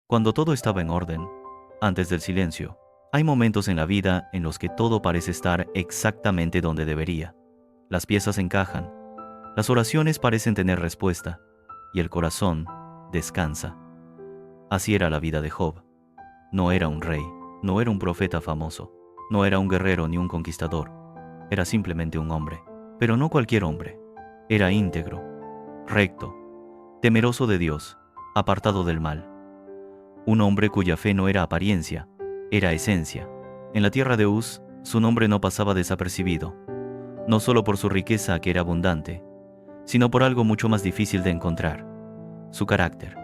Cuando todo estaba en orden, antes del silencio, hay momentos en la vida en los que todo parece estar exactamente donde debería. Las piezas encajan, las oraciones parecen tener respuesta, y el corazón descansa. Así era la vida de Job. No era un rey, no era un profeta famoso, no era un guerrero ni un conquistador. Era simplemente un hombre, pero no cualquier hombre. Era íntegro, recto, temeroso de Dios, apartado del mal. Un hombre cuya fe no era apariencia, era esencia. En la tierra de Uz, su nombre no pasaba desapercibido, no solo por su riqueza que era abundante, sino por algo mucho más difícil de encontrar: su carácter.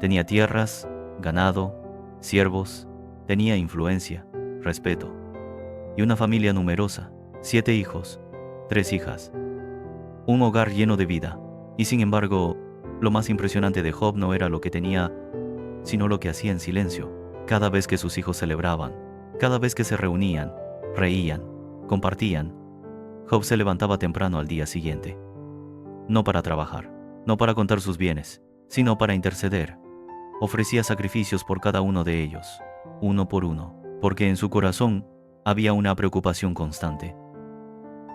Tenía tierras, ganado, siervos, tenía influencia, respeto, y una familia numerosa, 7 hijos, 3 hijas. Un hogar lleno de vida, y sin embargo, lo más impresionante de Job no era lo que tenía, sino lo que hacía en silencio. Cada vez que sus hijos celebraban, cada vez que se reunían, reían, compartían, Job se levantaba temprano al día siguiente. No para trabajar, no para contar sus bienes, sino para interceder. Ofrecía sacrificios por cada uno de ellos, uno por uno, porque en su corazón había una preocupación constante.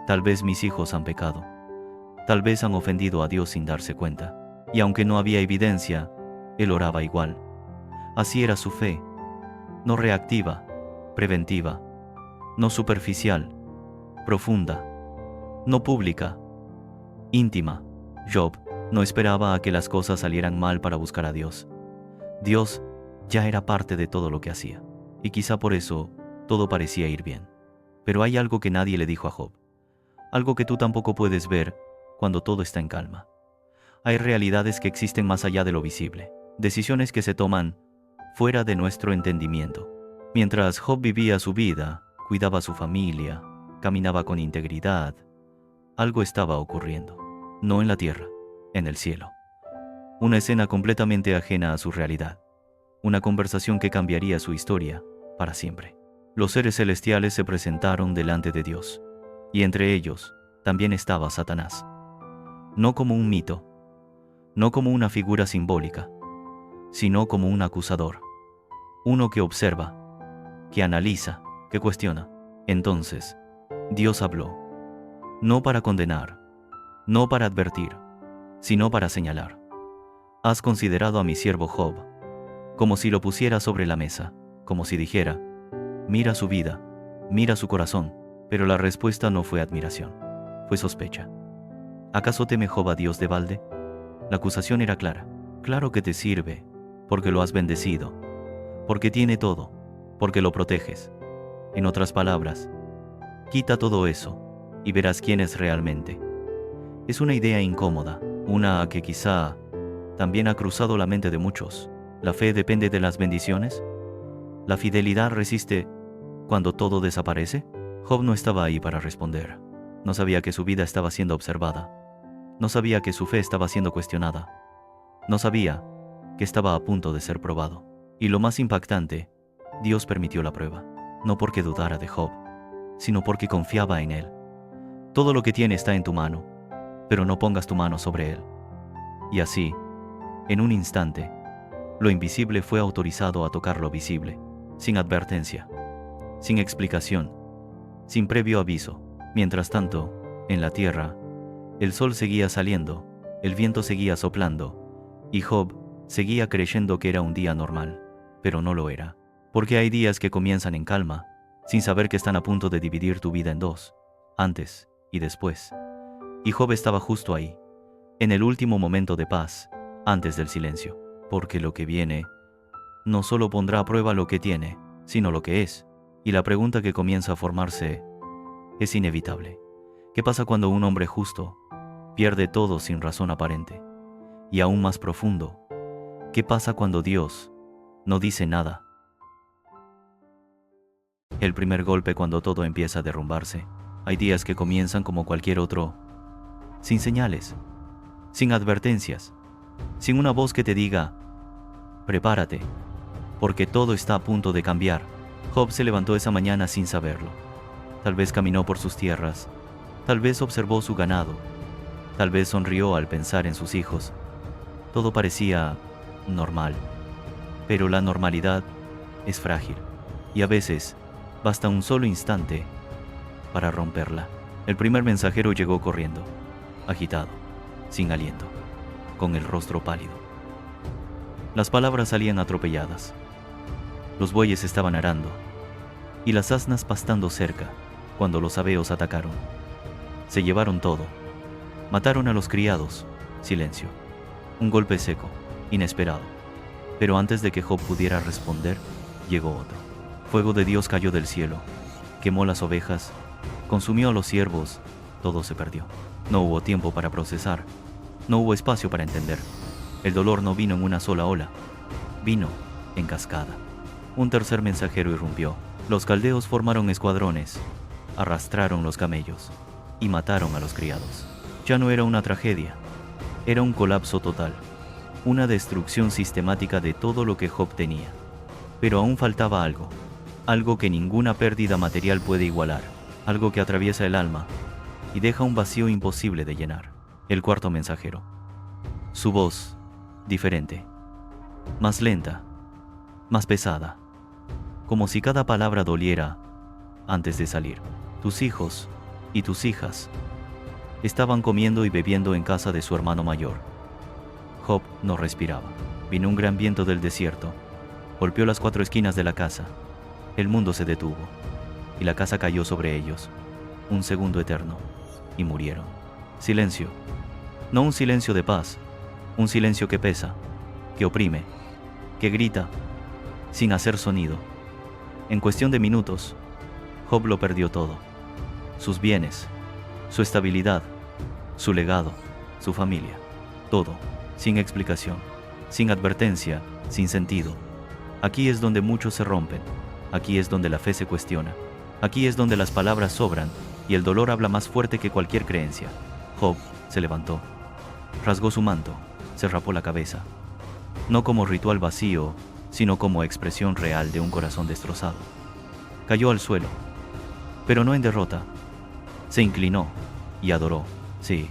Tal vez mis hijos han pecado, tal vez han ofendido a Dios sin darse cuenta, y aunque no había evidencia, él oraba igual. Así era su fe, no reactiva, preventiva, no superficial, profunda, no pública, íntima. Job no esperaba a que las cosas salieran mal para buscar a Dios. Dios ya era parte de todo lo que hacía, y quizá por eso todo parecía ir bien. Pero hay algo que nadie le dijo a Job, algo que tú tampoco puedes ver cuando todo está en calma. Hay realidades que existen más allá de lo visible, decisiones que se toman fuera de nuestro entendimiento. Mientras Job vivía su vida, cuidaba a su familia, caminaba con integridad, algo estaba ocurriendo. No en la tierra, en el cielo. Una escena completamente ajena a su realidad. Una conversación que cambiaría su historia para siempre. Los seres celestiales se presentaron delante de Dios, y entre ellos también estaba Satanás. No como un mito, no como una figura simbólica, sino como un acusador. Uno que observa, que analiza, que cuestiona. Entonces, Dios habló, no para condenar, no para advertir, sino para señalar. Has considerado a mi siervo Job, como si lo pusiera sobre la mesa, como si dijera, mira su vida, mira su corazón. Pero la respuesta no fue admiración, fue sospecha. ¿Acaso teme Job a Dios de balde? La acusación era clara. Claro que te sirve, porque lo has bendecido, porque tiene todo, porque lo proteges. En otras palabras, quita todo eso, y verás quién es realmente. Es una idea incómoda, una que quizá también ha cruzado la mente de muchos. ¿La fe depende de las bendiciones? ¿La fidelidad resiste cuando todo desaparece? Job no estaba ahí para responder. No sabía que su vida estaba siendo observada. No sabía que su fe estaba siendo cuestionada. No sabía que estaba a punto de ser probado. Y lo más impactante, Dios permitió la prueba, no porque dudara de Job, sino porque confiaba en él. Todo lo que tiene está en tu mano, pero no pongas tu mano sobre él. Y así, en un instante, lo invisible fue autorizado a tocar lo visible, sin advertencia, sin explicación, sin previo aviso. Mientras tanto, en la tierra, el sol seguía saliendo, el viento seguía soplando, y Job seguía creyendo que era un día normal, pero no lo era. Porque hay días que comienzan en calma, sin saber que están a punto de dividir tu vida en dos, antes y después. Y Job estaba justo ahí, en el último momento de paz, antes del silencio. Porque lo que viene no solo pondrá a prueba lo que tiene, sino lo que es. Y la pregunta que comienza a formarse es inevitable. ¿Qué pasa cuando un hombre justo pierde todo sin razón aparente? Y aún más profundo, ¿qué pasa cuando Dios no dice nada? El primer golpe cuando todo empieza a derrumbarse. Hay días que comienzan como cualquier otro, sin señales, sin advertencias, sin una voz que te diga, prepárate, porque todo está a punto de cambiar. Job se levantó esa mañana sin saberlo. Tal vez caminó por sus tierras, tal vez observó su ganado, tal vez sonrió al pensar en sus hijos. Todo parecía normal. Pero la normalidad es frágil y a veces basta un solo instante para romperla. El primer mensajero llegó corriendo, agitado, sin aliento, con el rostro pálido. Las palabras salían atropelladas. Los bueyes estaban arando y las asnas pastando cerca cuando los sabeos atacaron. Se llevaron todo. Mataron a los criados. Silencio. Un golpe seco, inesperado. Pero antes de que Job pudiera responder, llegó otro. Fuego de Dios cayó del cielo, quemó las ovejas, consumió a los siervos, todo se perdió. No hubo tiempo para procesar, no hubo espacio para entender. El dolor no vino en una sola ola, vino en cascada. Un tercer mensajero irrumpió. Los caldeos formaron escuadrones, arrastraron los camellos y mataron a los criados. Ya no era una tragedia, era un colapso total, una destrucción sistemática de todo lo que Job tenía. Pero aún faltaba algo, algo que ninguna pérdida material puede igualar, algo que atraviesa el alma y deja un vacío imposible de llenar. El cuarto mensajero. Su voz, diferente, más lenta, más pesada, como si cada palabra doliera antes de salir. Tus hijos y tus hijas estaban comiendo y bebiendo en casa de su hermano mayor. Job no respiraba. Vino un gran viento del desierto, golpeó las 4 esquinas de la casa. El mundo se detuvo, y la casa cayó sobre ellos. Un segundo eterno, y murieron. Silencio. No un silencio de paz, un silencio que pesa, que oprime, que grita, sin hacer sonido. En cuestión de minutos, Job lo perdió todo. Sus bienes, su estabilidad, su legado, su familia. Todo, sin explicación, sin advertencia, sin sentido. Aquí es donde muchos se rompen. Aquí es donde la fe se cuestiona. Aquí es donde las palabras sobran y el dolor habla más fuerte que cualquier creencia. Job se levantó, rasgó su manto, se rapó la cabeza. No como ritual vacío, sino como expresión real de un corazón destrozado. Cayó al suelo, pero no en derrota. Se inclinó y adoró, sí,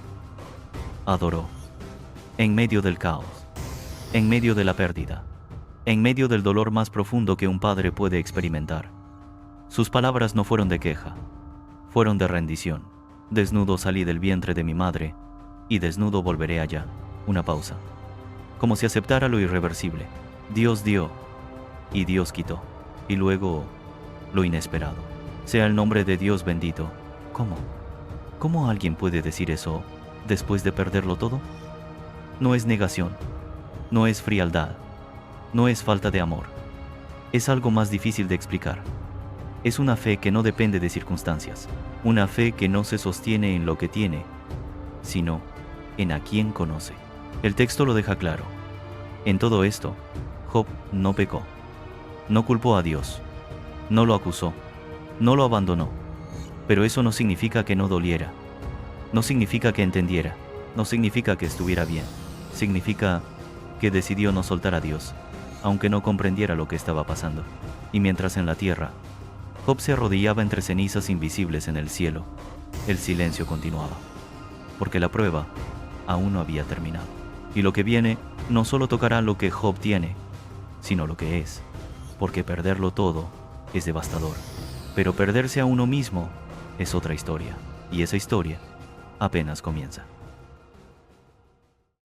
adoró. En medio del caos, en medio de la pérdida, en medio del dolor más profundo que un padre puede experimentar. Sus palabras no fueron de queja, fueron de rendición. Desnudo salí del vientre de mi madre, y desnudo volveré allá. Una pausa. Como si aceptara lo irreversible. Dios dio, y Dios quitó, y luego lo inesperado. Sea el nombre de Dios bendito. ¿Cómo? ¿Cómo alguien puede decir eso después de perderlo todo? No es negación, no es frialdad, no es falta de amor. Es algo más difícil de explicar. Es una fe que no depende de circunstancias, una fe que no se sostiene en lo que tiene, sino en a quien conoce. El texto lo deja claro. En todo esto, Job no pecó, no culpó a Dios, no lo acusó, no lo abandonó. Pero eso no significa que no doliera, no significa que entendiera, no significa que estuviera bien. Significa que decidió no soltar a Dios, aunque no comprendiera lo que estaba pasando. Y mientras en la tierra, Job se arrodillaba entre cenizas invisibles en el cielo, el silencio continuaba, porque la prueba aún no había terminado. Y lo que viene no solo tocará lo que Job tiene, sino lo que es, porque perderlo todo es devastador. Pero perderse a uno mismo es otra historia, y esa historia apenas comienza.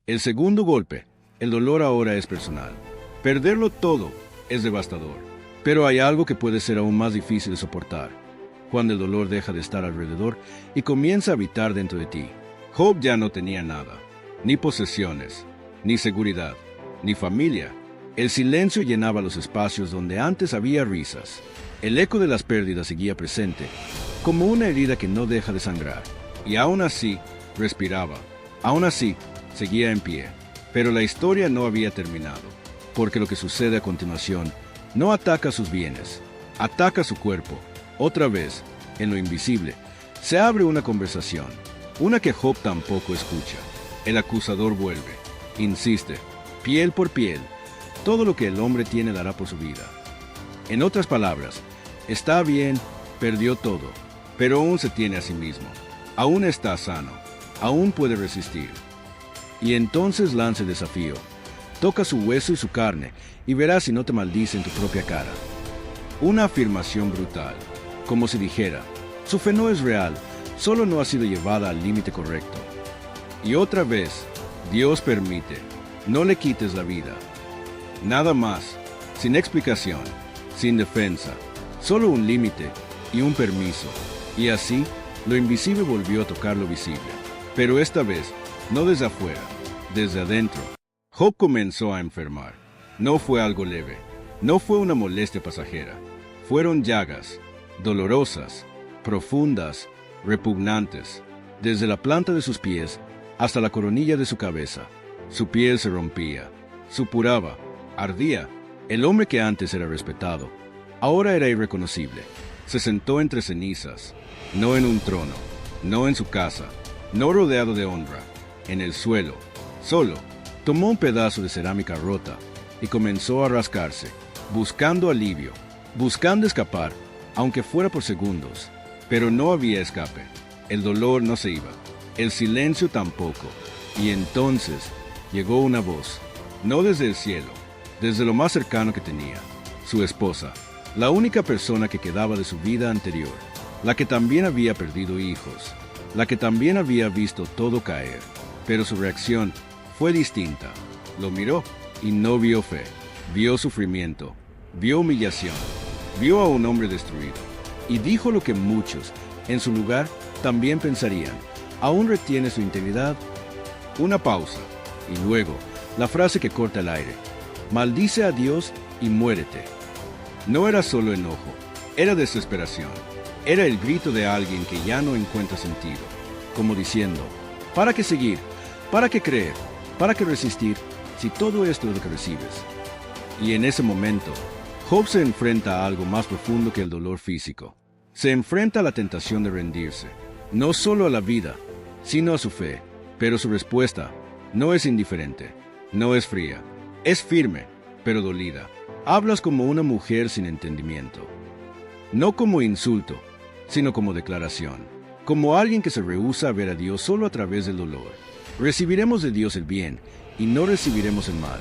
El segundo golpe, el dolor ahora es personal. Perderlo todo es devastador, pero hay algo que puede ser aún más difícil de soportar, cuando el dolor deja de estar alrededor y comienza a habitar dentro de ti. Job ya no tenía nada, ni posesiones, ni seguridad, ni familia. El silencio llenaba los espacios donde antes había risas. El eco de las pérdidas seguía presente, como una herida que no deja de sangrar. Y aún así, respiraba. Aún así, seguía en pie. Pero la historia no había terminado, porque lo que sucede a continuación no ataca sus bienes, ataca su cuerpo. Otra vez, en lo invisible, se abre una conversación, una que Job tampoco escucha. El acusador vuelve, insiste, piel por piel, todo lo que el hombre tiene dará por su vida. En otras palabras, está bien, perdió todo, pero aún se tiene a sí mismo, aún está sano, aún puede resistir. Y entonces lanza el desafío. Toca su hueso y su carne, y verás si no te maldice en tu propia cara. Una afirmación brutal, como si dijera, su fe no es real, solo no ha sido llevada al límite correcto. Y otra vez, Dios permite, no le quites la vida. Nada más, sin explicación, sin defensa, solo un límite y un permiso. Y así, lo invisible volvió a tocar lo visible. Pero esta vez, no desde afuera, desde adentro. Job comenzó a enfermar. No fue algo leve, no fue una molestia pasajera. Fueron llagas, dolorosas, profundas, repugnantes, desde la planta de sus pies hasta la coronilla de su cabeza. Su piel se rompía, supuraba, ardía. El hombre que antes era respetado, ahora era irreconocible. Se sentó entre cenizas, no en un trono, no en su casa, no rodeado de honra, en el suelo, solo. Tomó un pedazo de cerámica rota y comenzó a rascarse, buscando alivio, buscando escapar, aunque fuera por segundos. Pero no había escape. El dolor no se iba, el silencio tampoco. Y entonces llegó una voz, no desde el cielo, desde lo más cercano que tenía, su esposa, la única persona que quedaba de su vida anterior, la que también había perdido hijos, la que también había visto todo caer. Pero su reacción fue distinta. Lo miró y no vio fe, vio sufrimiento, vio humillación, vio a un hombre destruido. Y dijo lo que muchos, en su lugar, también pensarían: ¿aún retiene su integridad? Una pausa, y luego, la frase que corta el aire: maldice a Dios y muérete. No era solo enojo, era desesperación. Era el grito de alguien que ya no encuentra sentido, como diciendo: ¿para qué seguir? ¿Para qué creer? ¿Para qué resistir si todo esto es lo que recibes? Y en ese momento, Job se enfrenta a algo más profundo que el dolor físico. Se enfrenta a la tentación de rendirse, no solo a la vida, sino a su fe. Pero su respuesta no es indiferente, no es fría, es firme, pero dolida. Hablas como una mujer sin entendimiento. No como insulto, sino como declaración. Como alguien que se rehúsa a ver a Dios solo a través del dolor. Recibiremos de Dios el bien y no recibiremos el mal.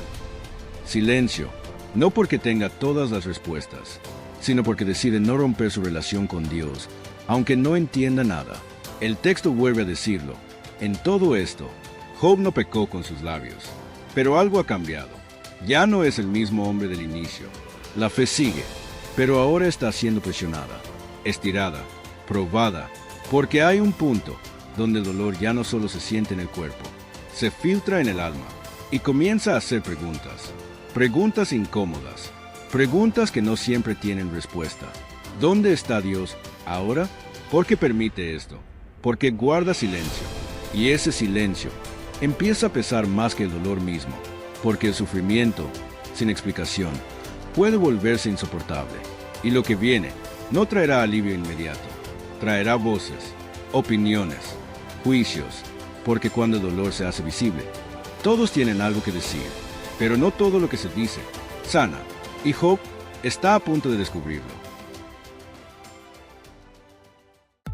Silencio, no porque tenga todas las respuestas, sino porque decide no romper su relación con Dios, aunque no entienda nada. El texto vuelve a decirlo: en todo esto, Job no pecó con sus labios. Pero algo ha cambiado. Ya no es el mismo hombre del inicio. La fe sigue, pero ahora está siendo presionada, estirada, probada, porque hay un punto donde el dolor ya no solo se siente en el cuerpo, se filtra en el alma y comienza a hacer preguntas. Preguntas incómodas, preguntas que no siempre tienen respuesta. ¿Dónde está Dios ahora? ¿Por qué permite esto? Porque guarda silencio. Y ese silencio empieza a pesar más que el dolor mismo, porque el sufrimiento, sin explicación, puede volverse insoportable. Y lo que viene no traerá alivio inmediato, traerá voces, opiniones, juicios, porque cuando el dolor se hace visible, todos tienen algo que decir, pero no todo lo que se dice sana, y Job está a punto de descubrirlo.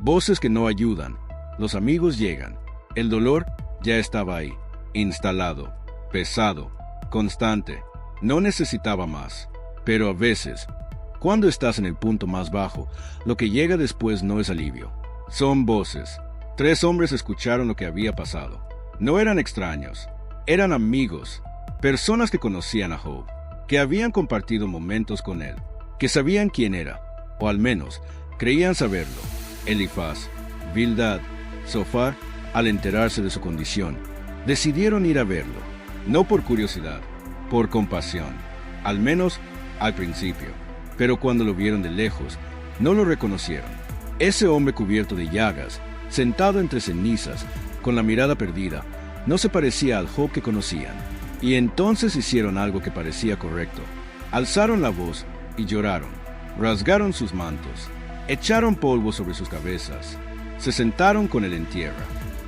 Voces que no ayudan, los amigos llegan, el dolor ya estaba ahí, instalado, pesado, constante, no necesitaba más. Pero a veces, cuando estás en el punto más bajo, lo que llega después no es alivio. Son voces. 3 hombres escucharon lo que había pasado. No eran extraños, eran amigos, personas que conocían a Job, que habían compartido momentos con él, que sabían quién era, o al menos creían saberlo. Elifaz, Bildad, Zofar, al enterarse de su condición, decidieron ir a verlo, no por curiosidad, por compasión, al menos al principio. Pero cuando lo vieron de lejos, no lo reconocieron. Ese hombre cubierto de llagas, sentado entre cenizas, con la mirada perdida, no se parecía al Job que conocían. Y entonces hicieron algo que parecía correcto. Alzaron la voz y lloraron, rasgaron sus mantos, echaron polvo sobre sus cabezas, se sentaron con él en tierra.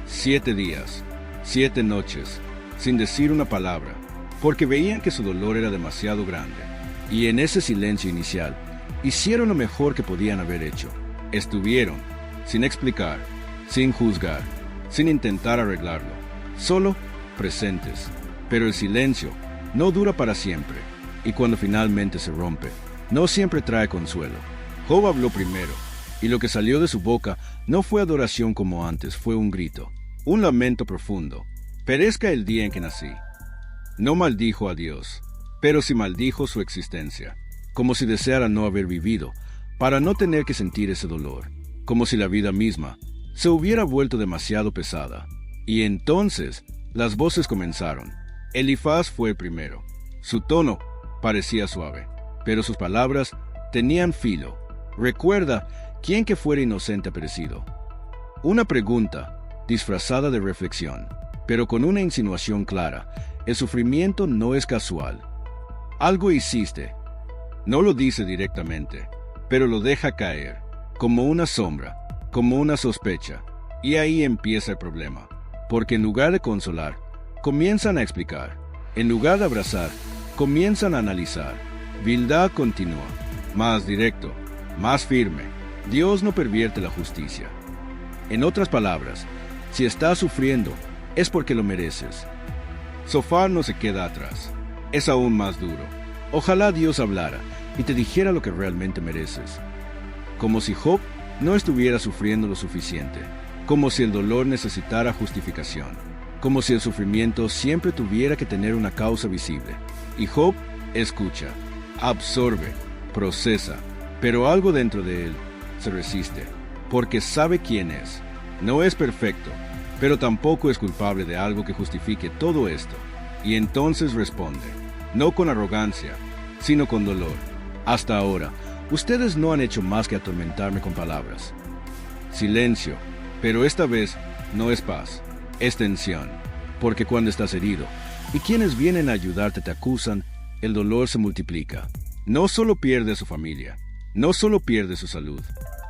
7 días, 7 noches, sin decir una palabra, porque veían que su dolor era demasiado grande. Y en ese silencio inicial, hicieron lo mejor que podían haber hecho. Estuvieron, sin explicar, sin juzgar, sin intentar arreglarlo, solo presentes. Pero el silencio no dura para siempre, y cuando finalmente se rompe, no siempre trae consuelo. Job habló primero, y lo que salió de su boca no fue adoración como antes, fue un grito, un lamento profundo. Perezca el día en que nací. No maldijo a Dios, pero sí maldijo su existencia, como si deseara no haber vivido, para no tener que sentir ese dolor, como si la vida misma se hubiera vuelto demasiado pesada. Y entonces las voces comenzaron. Elifaz fue el primero. Su tono parecía suave, pero sus palabras tenían filo. Recuerda, ¿quién que fuera inocente ha perecido? Una pregunta disfrazada de reflexión, pero con una insinuación clara. El sufrimiento no es casual. Algo hiciste. No lo dice directamente, pero lo deja caer, como una sombra, como una sospecha. Y ahí empieza el problema, porque en lugar de consolar, comienzan a explicar. En lugar de abrazar, comienzan a analizar. Bildad continúa, más directo, más firme. Dios no pervierte la justicia. En otras palabras, si estás sufriendo, es porque lo mereces. Zofar no se queda atrás. Es aún más duro. Ojalá Dios hablara y te dijera lo que realmente mereces. Como si Job no estuviera sufriendo lo suficiente. Como si el dolor necesitara justificación. Como si el sufrimiento siempre tuviera que tener una causa visible. Y Job escucha, absorbe, procesa, pero algo dentro de él se resiste, porque sabe quién es. No es perfecto, pero tampoco es culpable de algo que justifique todo esto. Y entonces responde, no con arrogancia, sino con dolor. Hasta ahora, ustedes no han hecho más que atormentarme con palabras. Silencio, pero esta vez no es paz, es tensión, porque cuando estás herido y quienes vienen a ayudarte te acusan, el dolor se multiplica. No solo pierde a su familia, no solo pierde su salud,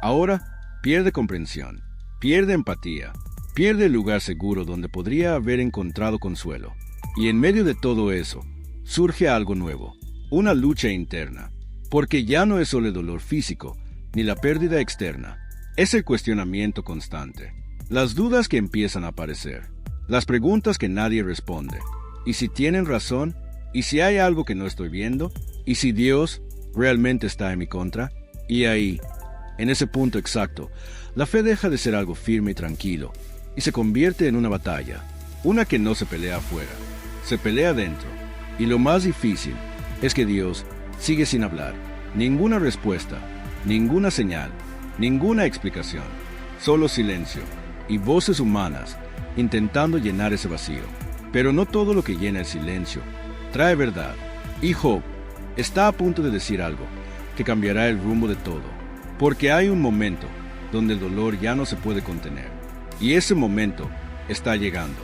ahora pierde comprensión, pierde empatía, pierde el lugar seguro donde podría haber encontrado consuelo. Y en medio de todo eso, surge algo nuevo, una lucha interna, porque ya no es solo el dolor físico, ni la pérdida externa, es el cuestionamiento constante, las dudas que empiezan a aparecer, las preguntas que nadie responde, y si tienen razón, y si hay algo que no estoy viendo, y si Dios realmente está en mi contra. Y ahí, en ese punto exacto, la fe deja de ser algo firme y tranquilo, y se convierte en una batalla, una que no se pelea afuera, se pelea dentro. Y lo más difícil es que Dios sigue sin hablar, ninguna respuesta, ninguna señal, ninguna explicación, solo silencio y voces humanas intentando llenar ese vacío. Pero no todo lo que llena el silencio trae verdad. Y Job está a punto de decir algo que cambiará el rumbo de todo, porque hay un momento donde el dolor ya no se puede contener, y ese momento está llegando.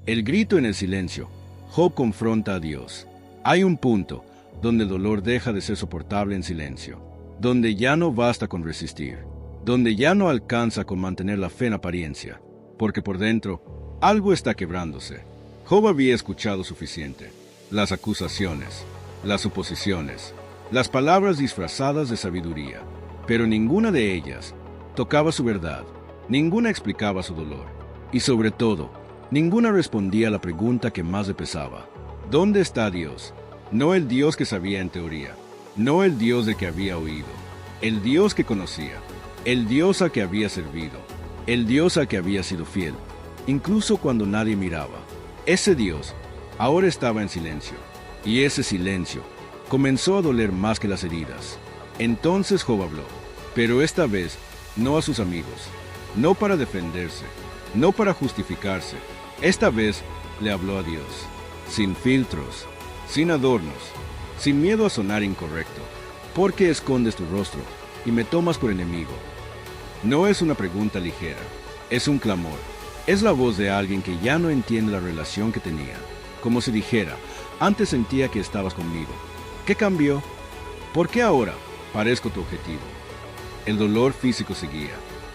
El grito en el silencio. Job confronta a Dios. Hay un punto donde el dolor deja de ser soportable en silencio, donde ya no basta con resistir, donde ya no alcanza con mantener la fe en apariencia, porque por dentro algo está quebrándose. Job había escuchado suficiente, las acusaciones, las suposiciones, las palabras disfrazadas de sabiduría, pero ninguna de ellas tocaba su verdad, ninguna explicaba su dolor, y sobre todo, ninguna respondía a la pregunta que más le pesaba. ¿Dónde está Dios? No el Dios que sabía en teoría, no el Dios de que había oído, el Dios que conocía, el Dios al que había servido, el Dios al que había sido fiel, incluso cuando nadie miraba. Ese Dios ahora estaba en silencio, y ese silencio comenzó a doler más que las heridas. Entonces Job habló, pero esta vez no a sus amigos, no para defenderse, no para justificarse. Esta vez le habló a Dios, sin filtros, sin adornos, sin miedo a sonar incorrecto. ¿Por qué escondes tu rostro y me tomas por enemigo? No es una pregunta ligera, es un clamor. Es la voz de alguien que ya no entiende la relación que tenía, como si dijera, antes sentía que estabas conmigo. ¿Qué cambió? ¿Por qué ahora parezco tu objetivo? El dolor físico seguía,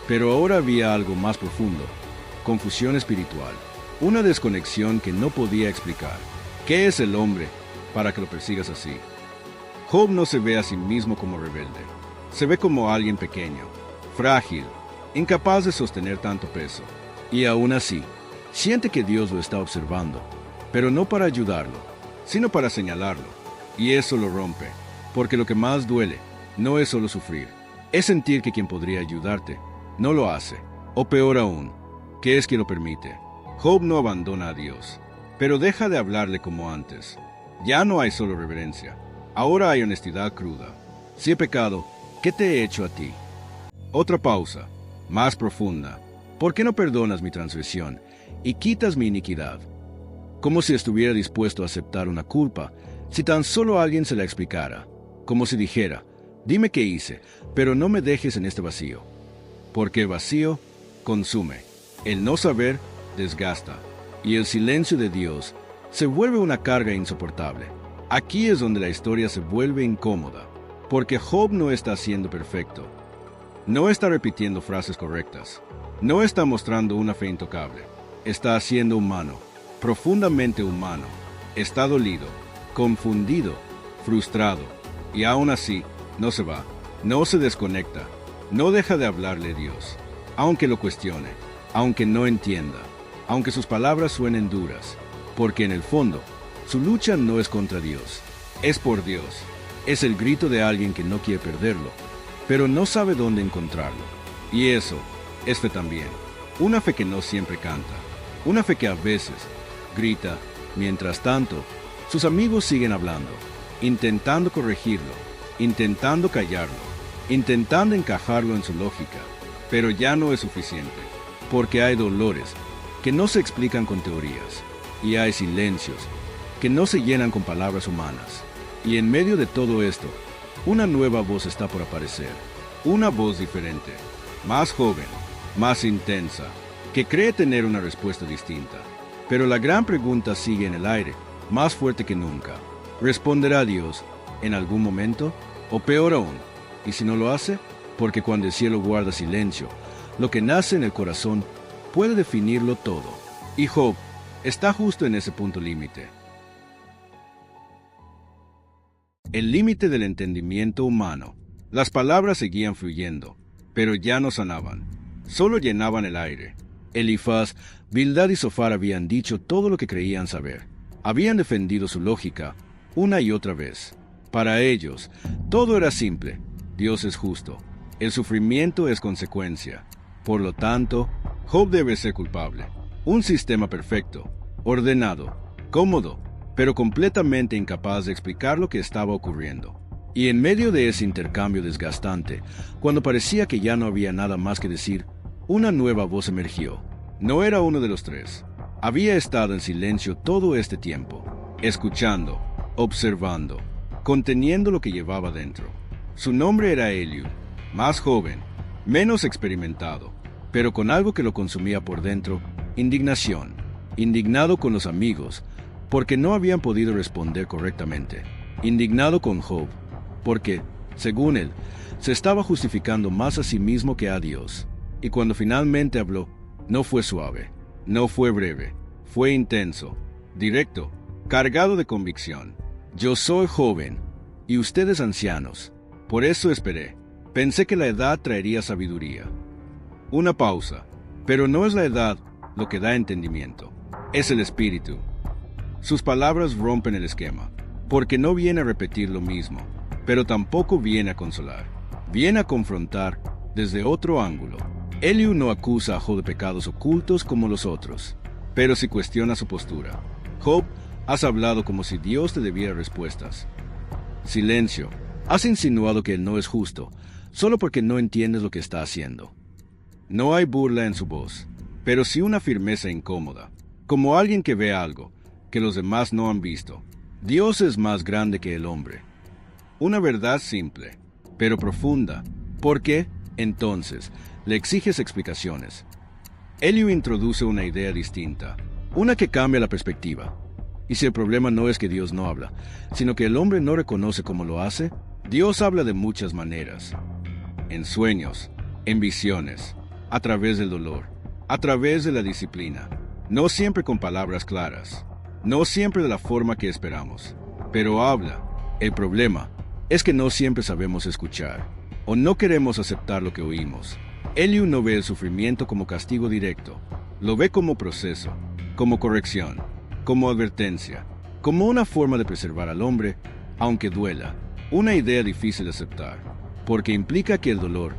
pero ahora había algo más profundo, confusión espiritual, una desconexión que no podía explicar. ¿Qué es el hombre para que lo persigas así? Job no se ve a sí mismo como rebelde, se ve como alguien pequeño, frágil, incapaz de sostener tanto peso. Y aún así, Siente que Dios lo está observando, pero no para ayudarlo, sino para señalarlo. Y eso lo rompe, porque lo que más duele no es solo sufrir, es sentir que quien podría ayudarte no lo hace, o peor aún, que es quien lo permite. Job no abandona a Dios, pero deja de hablarle como antes. Ya no hay solo reverencia, ahora hay honestidad cruda. Si he pecado, ¿qué te he hecho a ti? Otra pausa, más profunda. ¿Por qué no perdonas mi transgresión y quitas mi iniquidad? Como si estuviera dispuesto a aceptar una culpa, si tan solo alguien se la explicara. Como si dijera, dime qué hice, pero no me dejes en este vacío. Porque el vacío consume, el no saber desgasta, y el silencio de Dios se vuelve una carga insoportable. Aquí es donde la historia se vuelve incómoda, porque Job no está siendo perfecto. No está repitiendo frases correctas. No está mostrando una fe intocable. Está siendo humano, profundamente humano. Está dolido, confundido, frustrado. Y aún así, no se va, no se desconecta, no deja de hablarle a Dios. Aunque lo cuestione, aunque no entienda, aunque sus palabras suenen duras. Porque en el fondo, su lucha no es contra Dios, es por Dios. Es el grito de alguien que no quiere perderlo, pero no sabe dónde encontrarlo. Y eso es fe también. Una fe que no siempre canta. Una fe que a veces grita. Mientras tanto, sus amigos siguen hablando, intentando corregirlo, intentando callarlo, intentando encajarlo en su lógica. Pero ya no es suficiente, porque hay dolores que no se explican con teorías, y hay silencios que no se llenan con palabras humanas. Y en medio de todo esto, una nueva voz está por aparecer, una voz diferente, más joven, más intensa, que cree tener una respuesta distinta. Pero la gran pregunta sigue en el aire, más fuerte que nunca. ¿Responderá Dios en algún momento? O peor aún, y si no lo hace, porque cuando el cielo guarda silencio, lo que nace en el corazón puede definirlo todo. Y Job está justo en ese punto límite. El límite del entendimiento humano. Las palabras seguían fluyendo, pero ya no sanaban, solo llenaban el aire. Elifaz, Bildad y Zofar habían dicho todo lo que creían saber. Habían defendido su lógica una y otra vez. Para ellos, todo era simple. Dios es justo. El sufrimiento es consecuencia. Por lo tanto, Job debe ser culpable. Un sistema perfecto, ordenado, cómodo, pero completamente incapaz de explicar lo que estaba ocurriendo. Y en medio de ese intercambio desgastante, cuando parecía que ya no había nada más que decir, una nueva voz emergió. No era uno de los tres. Había estado en silencio todo este tiempo, escuchando, observando, conteniendo lo que llevaba dentro. Su nombre era Eliú, más joven, menos experimentado, pero con algo que lo consumía por dentro, indignación. Indignado con los amigos, porque no habían podido responder correctamente. Indignado con Job, porque, según él, se estaba justificando más a sí mismo que a Dios. Y cuando finalmente habló, no fue suave, no fue breve, fue intenso, directo, cargado de convicción. Yo soy joven, y ustedes ancianos. Por eso esperé. Pensé que la edad traería sabiduría. Una pausa, pero no es la edad lo que da entendimiento, es el espíritu. Sus palabras rompen el esquema, porque no viene a repetir lo mismo, pero tampoco viene a consolar. Viene a confrontar desde otro ángulo. Eliú no acusa a Job de pecados ocultos como los otros, pero sí cuestiona su postura. Job, has hablado como si Dios te debiera respuestas. Silencio. Has insinuado que él no es justo, solo porque no entiendes lo que está haciendo. No hay burla en su voz, pero sí una firmeza incómoda, como alguien que ve algo que los demás no han visto. Dios es más grande que el hombre. Una verdad simple, pero profunda. ¿Por qué, entonces, le exiges explicaciones? Eliú introduce una idea distinta, una que cambia la perspectiva. Y si el problema no es que Dios no habla, sino que el hombre no reconoce cómo lo hace, Dios habla de muchas maneras. En sueños, en visiones, a través del dolor, a través de la disciplina. No siempre con palabras claras, no siempre de la forma que esperamos, pero habla. El problema es que no siempre sabemos escuchar, o no queremos aceptar lo que oímos. Eliú no ve el sufrimiento como castigo directo, Lo ve como proceso, como corrección, como advertencia, como una forma de preservar al hombre, aunque duela. Una idea difícil de aceptar, porque implica que el dolor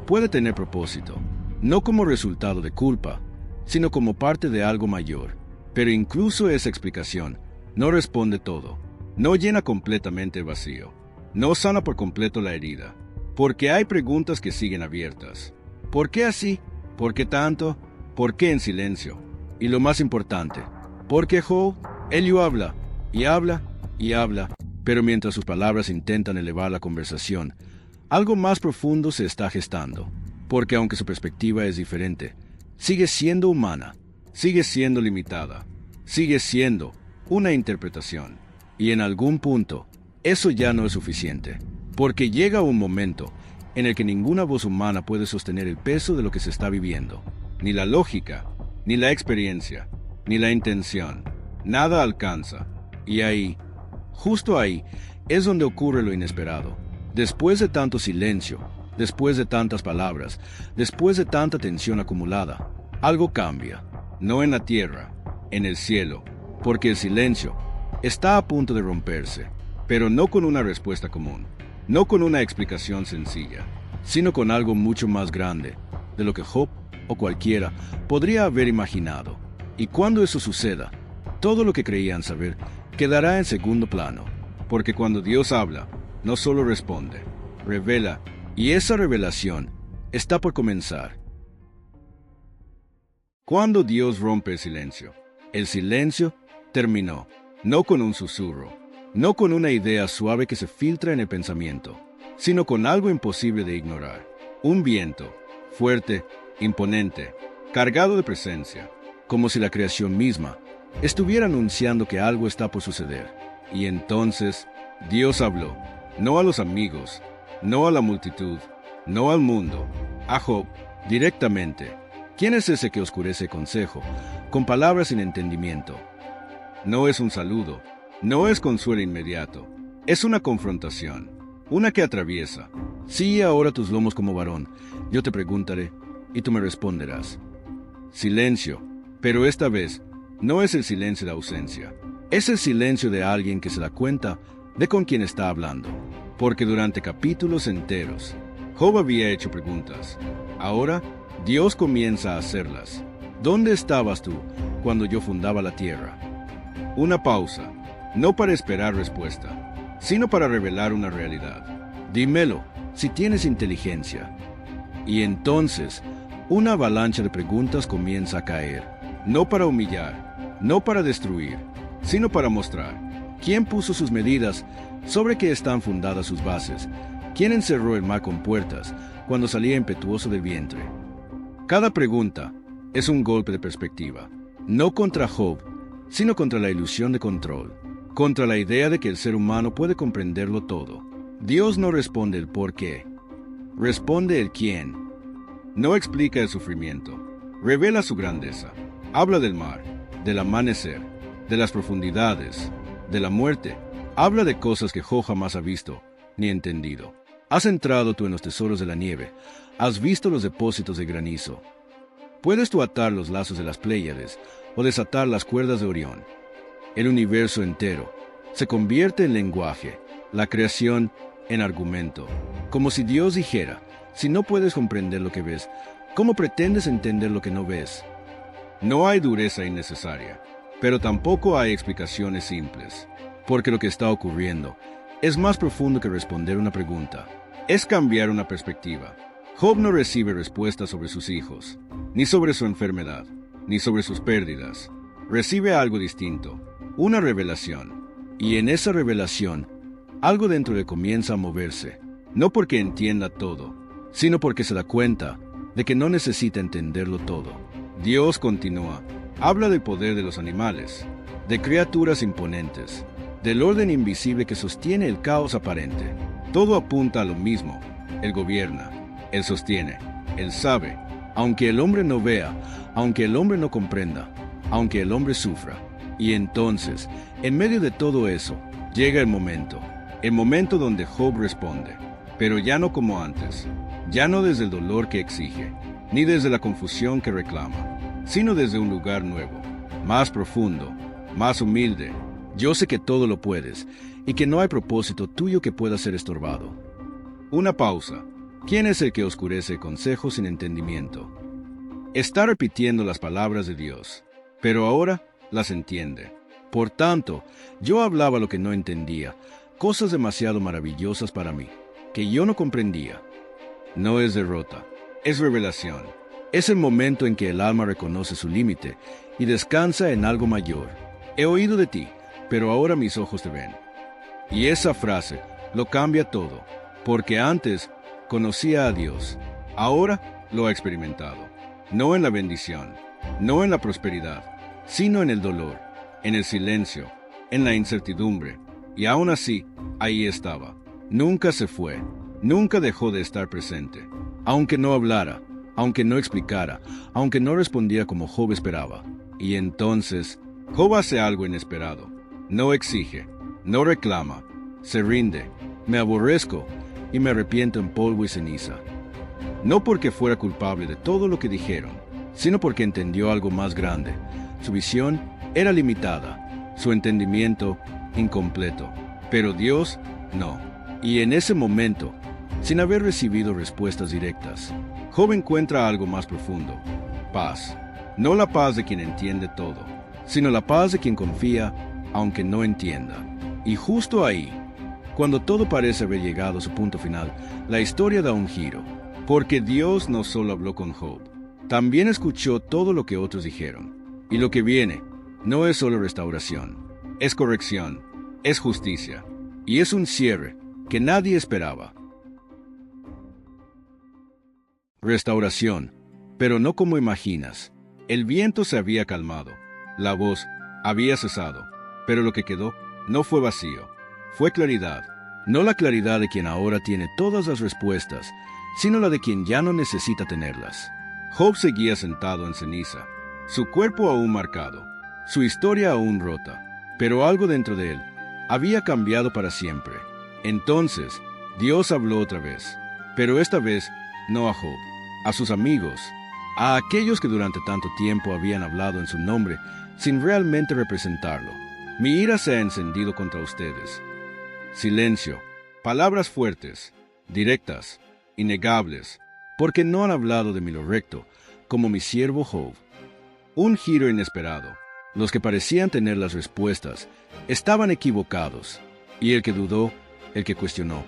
puede tener propósito, no como resultado de culpa, sino como parte de algo mayor. Pero incluso esa explicación no responde todo, no llena completamente el vacío, no sana por completo la herida, porque hay preguntas que siguen abiertas. ¿Por qué así? ¿Por qué tanto? ¿Por qué en silencio? Y lo más importante, ¿por qué Job? Elio habla, y habla, y habla, pero mientras sus palabras intentan elevar la conversación, algo más profundo se está gestando, porque aunque su perspectiva es diferente, sigue siendo humana, sigue siendo limitada, sigue siendo una interpretación. Y en algún punto, eso ya no es suficiente, porque llega un momento en el que ninguna voz humana puede sostener el peso de lo que se está viviendo. Ni la lógica, ni la experiencia, ni la intención. Nada alcanza. Y ahí, justo ahí, es donde ocurre lo inesperado. Después de tanto silencio, después de tantas palabras, después de tanta tensión acumulada, algo cambia. No en la tierra, en el cielo, porque el silencio está a punto de romperse, pero no con una respuesta común, no con una explicación sencilla, sino con algo mucho más grande de lo que Job o cualquiera podría haber imaginado. Y cuando eso suceda, todo lo que creían saber quedará en segundo plano, porque cuando Dios habla, no solo responde, revela, y esa revelación está por comenzar. Cuando Dios rompe el silencio terminó, no con un susurro, no con una idea suave que se filtra en el pensamiento, sino con algo imposible de ignorar. Un viento, fuerte, imponente, cargado de presencia, como si la creación misma estuviera anunciando que algo está por suceder. Y entonces, Dios habló, no a los amigos, no a la multitud, no al mundo, a Job, directamente. ¿Quién es ese que oscurece el consejo, con palabras sin entendimiento? No es un saludo, no es consuelo inmediato, es una confrontación, una que atraviesa. Sí, ahora tus lomos como varón, yo te preguntaré, y tú me responderás. Silencio, pero esta vez no es el silencio de ausencia, es el silencio de alguien que se da cuenta de con quién está hablando, porque durante capítulos enteros, Job había hecho preguntas. Ahora, Dios comienza a hacerlas. ¿Dónde estabas tú cuando yo fundaba la tierra? Una pausa, no para esperar respuesta, sino para revelar una realidad. Dímelo, si tienes inteligencia. Y entonces, una avalancha de preguntas comienza a caer, no para humillar, no para destruir, sino para mostrar. ¿Quién puso sus medidas? ¿Sobre qué están fundadas sus bases? ¿Quién encerró el mar con puertas cuando salía impetuoso del vientre? Cada pregunta es un golpe de perspectiva, no contra Job, sino contra la ilusión de control, contra la idea de que el ser humano puede comprenderlo todo. Dios no responde el por qué, responde el quién. No explica el sufrimiento, revela su grandeza, habla del mar, del amanecer, de las profundidades, de la muerte, habla de cosas que Job jamás ha visto ni entendido. Has entrado tú en los tesoros de la nieve, has visto los depósitos de granizo. Puedes tú atar los lazos de las Pléyades o desatar las cuerdas de Orión. El universo entero se convierte en lenguaje, la creación en argumento, como si Dios dijera, si no puedes comprender lo que ves, ¿cómo pretendes entender lo que no ves? No hay dureza innecesaria, pero tampoco hay explicaciones simples, porque lo que está ocurriendo es más profundo que responder una pregunta, es cambiar una perspectiva. Job no recibe respuestas sobre sus hijos, ni sobre su enfermedad, ni sobre sus pérdidas. Recibe algo distinto, una revelación. Y en esa revelación, algo dentro de él comienza a moverse, no porque entienda todo, sino porque se da cuenta de que no necesita entenderlo todo. Dios continúa, habla del poder de los animales, de criaturas imponentes, del orden invisible que sostiene el caos aparente. Todo apunta a lo mismo. Él gobierna, Él sostiene, Él sabe, aunque el hombre no vea, aunque el hombre no comprenda, aunque el hombre sufra. Y entonces, en medio de todo eso, llega el momento donde Job responde, pero ya no como antes, ya no desde el dolor que exige, ni desde la confusión que reclama, sino desde un lugar nuevo, más profundo, más humilde. Yo sé que todo lo puedes y que no hay propósito tuyo que pueda ser estorbado. Una pausa. ¿Quién es el que oscurece el consejo sin entendimiento? Está repitiendo las palabras de Dios, pero ahora las entiende. Por tanto, yo hablaba lo que no entendía, cosas demasiado maravillosas para mí, que yo no comprendía. No es derrota, es revelación. Es el momento en que el alma reconoce su límite y descansa en algo mayor. He oído de ti, pero ahora mis ojos te ven. Y esa frase lo cambia todo, porque antes conocía a Dios, ahora lo ha experimentado. No en la bendición, no en la prosperidad, sino en el dolor, en el silencio, en la incertidumbre. Y aún así, ahí estaba. Nunca se fue, nunca dejó de estar presente. Aunque no hablara, aunque no explicara, aunque no respondía como Job esperaba. Y entonces, Job hace algo inesperado. No exige, no reclama, se rinde. Me aborrezco y me arrepiento en polvo y ceniza. No porque fuera culpable de todo lo que dijeron, sino porque entendió algo más grande. Su visión era limitada, su entendimiento incompleto. Pero Dios no. Y en ese momento, sin haber recibido respuestas directas, Job encuentra algo más profundo: paz. No la paz de quien entiende todo, sino la paz de quien confía, aunque no entienda. Y justo ahí, cuando todo parece haber llegado a su punto final, la historia da un giro. Porque Dios no solo habló con Job, también escuchó todo lo que otros dijeron. Y lo que viene no es solo restauración, es corrección, es justicia, y es un cierre que nadie esperaba. Restauración, pero no como imaginas. El viento se había calmado, la voz había cesado, pero lo que quedó no fue vacío, fue claridad. No la claridad de quien ahora tiene todas las respuestas, sino la de quien ya no necesita tenerlas. Job seguía sentado en ceniza, su cuerpo aún marcado, su historia aún rota, pero algo dentro de él había cambiado para siempre. Entonces, Dios habló otra vez, pero esta vez no a Job, a sus amigos, a aquellos que durante tanto tiempo habían hablado en su nombre sin realmente representarlo. Mi ira se ha encendido contra ustedes. Silencio, palabras fuertes, directas, innegables, porque no han hablado de mí lo recto, como mi siervo Job. Un giro inesperado. Los que parecían tener las respuestas estaban equivocados, y el que dudó, el que cuestionó,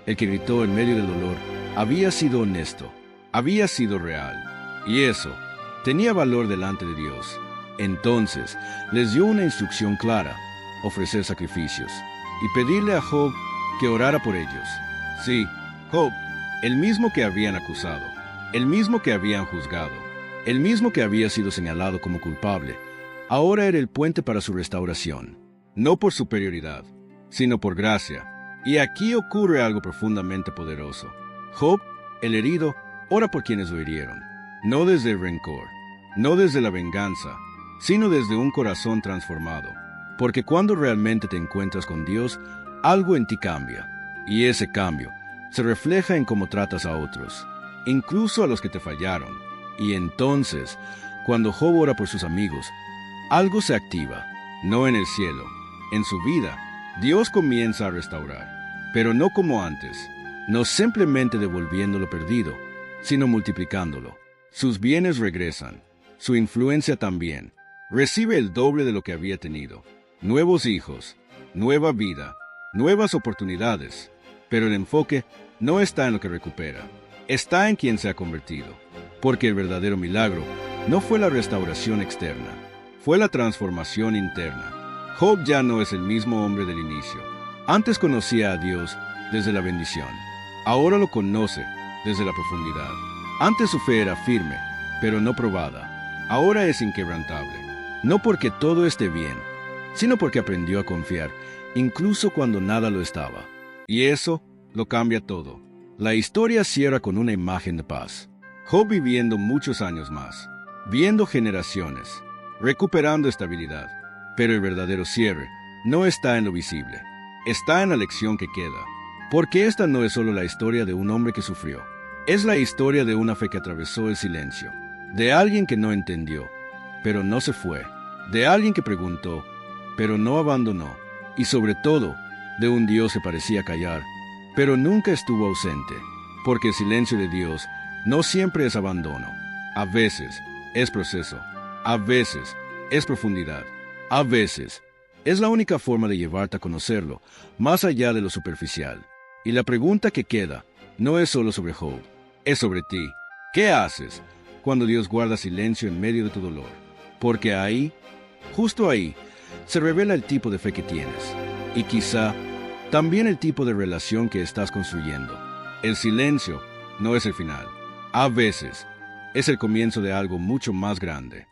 el que gritó en medio del dolor, había sido honesto, había sido real, y eso tenía valor delante de Dios. Entonces les dio una instrucción clara: ofrecer sacrificios y pedirle a Job que orara por ellos. Sí, Job, el mismo que habían acusado, el mismo que habían juzgado, el mismo que había sido señalado como culpable, ahora era el puente para su restauración, no por superioridad, sino por gracia. Y aquí ocurre algo profundamente poderoso. Job, el herido, ora por quienes lo hirieron, no desde el rencor, no desde la venganza, sino desde un corazón transformado. Porque cuando realmente te encuentras con Dios, algo en ti cambia, y ese cambio se refleja en cómo tratas a otros, incluso a los que te fallaron. Y entonces, cuando Job ora por sus amigos, algo se activa, no en el cielo, en su vida. Dios comienza a restaurar, pero no como antes, no simplemente devolviendo lo perdido, sino multiplicándolo. Sus bienes regresan, su influencia también. Recibe el doble de lo que había tenido. Nuevos hijos, nueva vida, nuevas oportunidades. Pero el enfoque no está en lo que recupera, está en quien se ha convertido. Porque el verdadero milagro no fue la restauración externa, fue la transformación interna. Job ya no es el mismo hombre del inicio. Antes conocía a Dios desde la bendición, ahora lo conoce desde la profundidad. Antes su fe era firme, pero no probada. Ahora es inquebrantable, no porque todo esté bien, sino porque aprendió a confiar, incluso cuando nada lo estaba. Y eso lo cambia todo. La historia cierra con una imagen de paz. Job viviendo muchos años más, viendo generaciones, recuperando estabilidad. Pero el verdadero cierre no está en lo visible, está en la lección que queda. Porque esta no es solo la historia de un hombre que sufrió, es la historia de una fe que atravesó el silencio, de alguien que no entendió, pero no se fue, de alguien que preguntó, pero no abandonó, y sobre todo, de un Dios que parecía callar, pero nunca estuvo ausente, porque el silencio de Dios no siempre es abandono. A veces es proceso, a veces es profundidad, a veces es la única forma de llevarte a conocerlo, más allá de lo superficial. Y la pregunta que queda no es solo sobre Job, es sobre ti. ¿Qué haces cuando Dios guarda silencio en medio de tu dolor? Porque ahí, justo ahí, se revela el tipo de fe que tienes. Y quizá también el tipo de relación que estás construyendo. El silencio no es el final. A veces es el comienzo de algo mucho más grande.